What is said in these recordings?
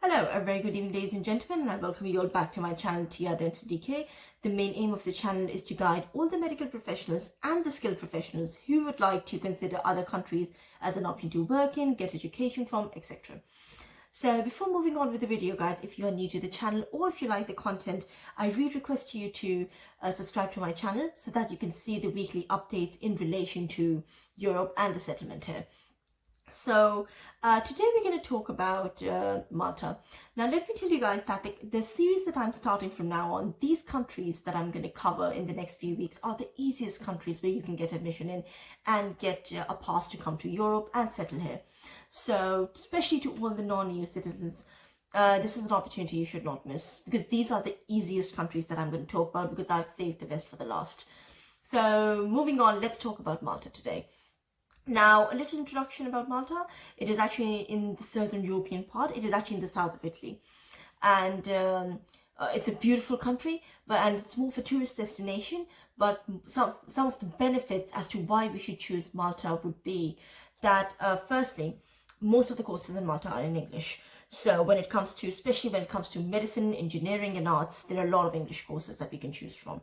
Hello, a very good evening, ladies and gentlemen, and I welcome you all back to my channel, trdentaldk. The main aim of the channel is to guide all the medical professionals and the skilled professionals who would like to consider other countries as an option to work in, get education from, etc. So before moving on with the video, guys, if you are new to the channel or if you like the content, I really request you to subscribe to my channel so that you can see the weekly updates in relation to Europe and the settlement here. So today we're going to talk about Malta. Now let me tell you guys that the series that I'm starting from now on, these countries that I'm going to cover in the next few weeks are the easiest countries where you can get admission in and get a pass to come to Europe and settle here. So especially to all the non-EU citizens, this is an opportunity you should not miss, because these are the easiest countries that I'm going to talk about, because I've saved the best for the last. So moving on, let's talk about Malta today. Now, a little introduction about Malta. It is actually in the southern European part. It is actually in the south of Italy. And it's a beautiful country, and it's more for tourist destination. But some of the benefits as to why we should choose Malta would be that, firstly, most of the courses in Malta are in English. So when it comes to, especially when it comes to medicine, engineering and arts, there are a lot of English courses that we can choose from.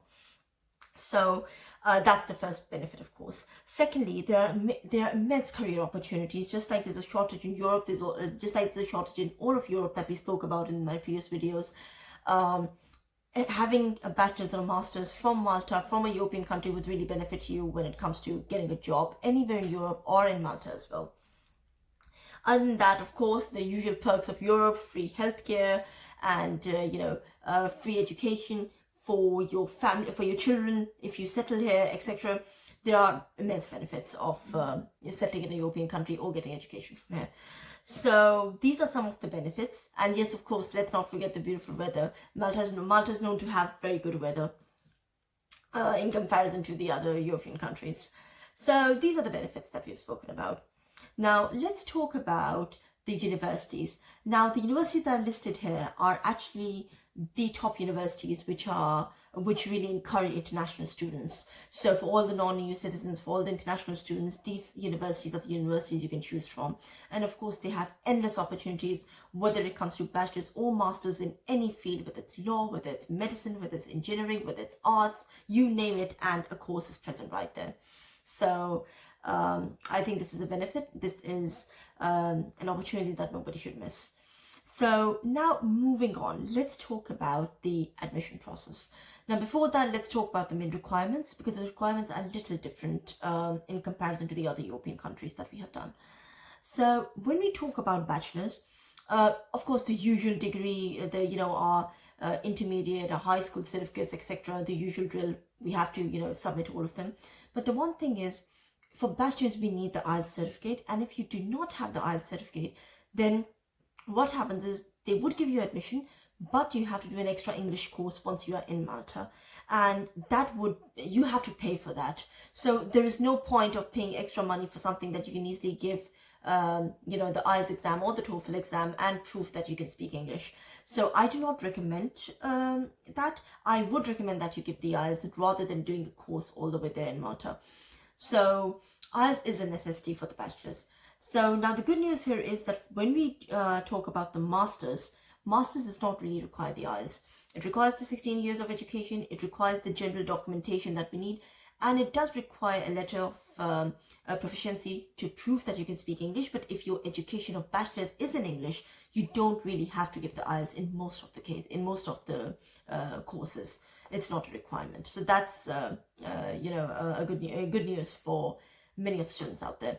So that's the first benefit, of course. Secondly, there are immense career opportunities. Just like there's a shortage in Europe, just like there's a shortage in all of Europe that we spoke about in my previous videos. Having a bachelor's or a master's from Malta, from a European country, would really benefit you when it comes to getting a job anywhere in Europe or in Malta as well. Other than that, of course, the usual perks of Europe: free healthcare and free education for your family, for your children, if you settle here, etc. There are immense benefits of settling in a European country or getting education from here. So these are some of the benefits. And yes, of course, let's not forget the beautiful weather. Malta is known to have very good weather in comparison to the other European countries. So these are the benefits that we've spoken about. Now let's talk about the universities. Now the universities that are listed here are actually the top universities which really encourage international students. So for all the non-EU citizens, for all the international students, these universities are the universities you can choose from. And of course, they have endless opportunities, whether it comes to bachelor's or master's in any field, whether it's law, whether it's medicine, whether it's engineering, whether it's arts, you name it, and a course is present right there. So I think this is a benefit. This is an opportunity that nobody should miss. So now moving on, let's talk about the admission process. Now before that, let's talk about the main requirements, because the requirements are a little different in comparison to the other European countries that we have done. So when we talk about bachelor's, of course the usual degree, our intermediate, our high school certificates, etc., the usual drill, we have to submit all of them. But the one thing is, for bachelor's we need the IELTS certificate, and if you do not have the IELTS certificate, then what happens is they would give you admission, but you have to do an extra English course once you are in Malta, and you have to pay for that. So there is no point of paying extra money for something that you can easily give the IELTS exam or the TOEFL exam and proof that you can speak English. So I do not recommend that. I would recommend that you give the IELTS rather than doing a course all the way there in Malta. So IELTS is a necessity for the bachelor's. So now the good news here is that when we talk about the master's does not really require the IELTS. It requires the 16 years of education, it requires the general documentation that we need, and it does require a letter of proficiency to prove that you can speak English. But if your education of bachelor's is in English, you don't really have to give the IELTS in most of the courses. It's not a requirement. So that's a good news for many of the students out there.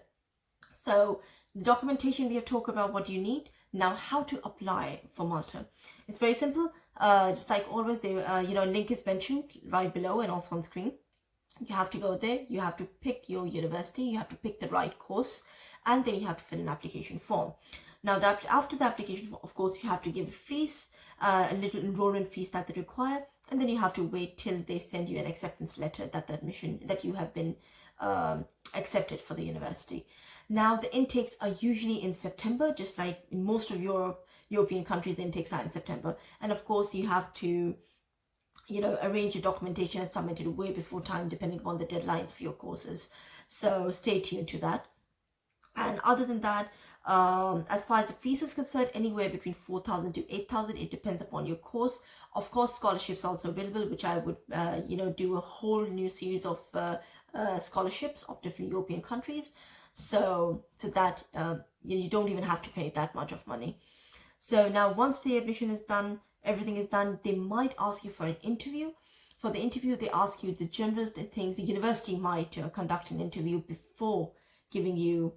So the documentation we have talked about, what you need. Now how to apply for Malta. It's very simple. Just like always, link is mentioned right below and also on screen. You have to go there, you have to pick your university, you have to pick the right course, and then you have to fill an application form. Now after the application form, of course, you have to give a fees, a little enrollment fees that they require, and then you have to wait till they send you an acceptance letter that you have been accepted for the university. Now the intakes are usually in September, just like in most of European countries, the intakes are in September. And of course you have to arrange your documentation and submit it way before time, depending upon the deadlines for your courses. So stay tuned to that. And other than that, As far as the fees is concerned, anywhere between 4,000 to 8,000. It depends upon your course. Of course, scholarships also available, which I would, do a whole new series of scholarships of different European countries. So that you don't even have to pay that much of money. So now once the admission is done, everything is done, they might ask you for an interview. For the interview, they ask you the general things. The university might conduct an interview before giving you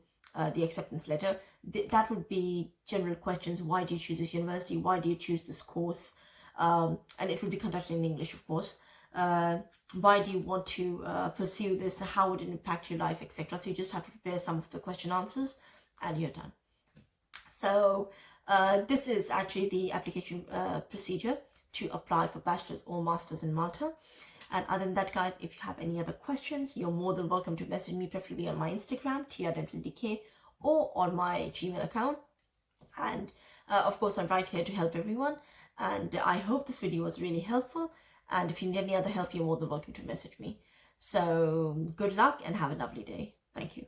the acceptance letter. That would be general questions. Why do you choose this university? Why do you choose this course? And it will be conducted in English, of course. Why do you want to pursue this? How would it impact your life, etc. So you just have to prepare some of the question answers and you're done. So this is actually the application procedure to apply for bachelor's or master's in Malta. And other than that, guys, if you have any other questions, you're more than welcome to message me, preferably on my Instagram, trdentaldk, or on my Gmail account. And of course, I'm right here to help everyone. And I hope this video was really helpful. And if you need any other help, you're more than welcome to message me. So good luck and have a lovely day. Thank you.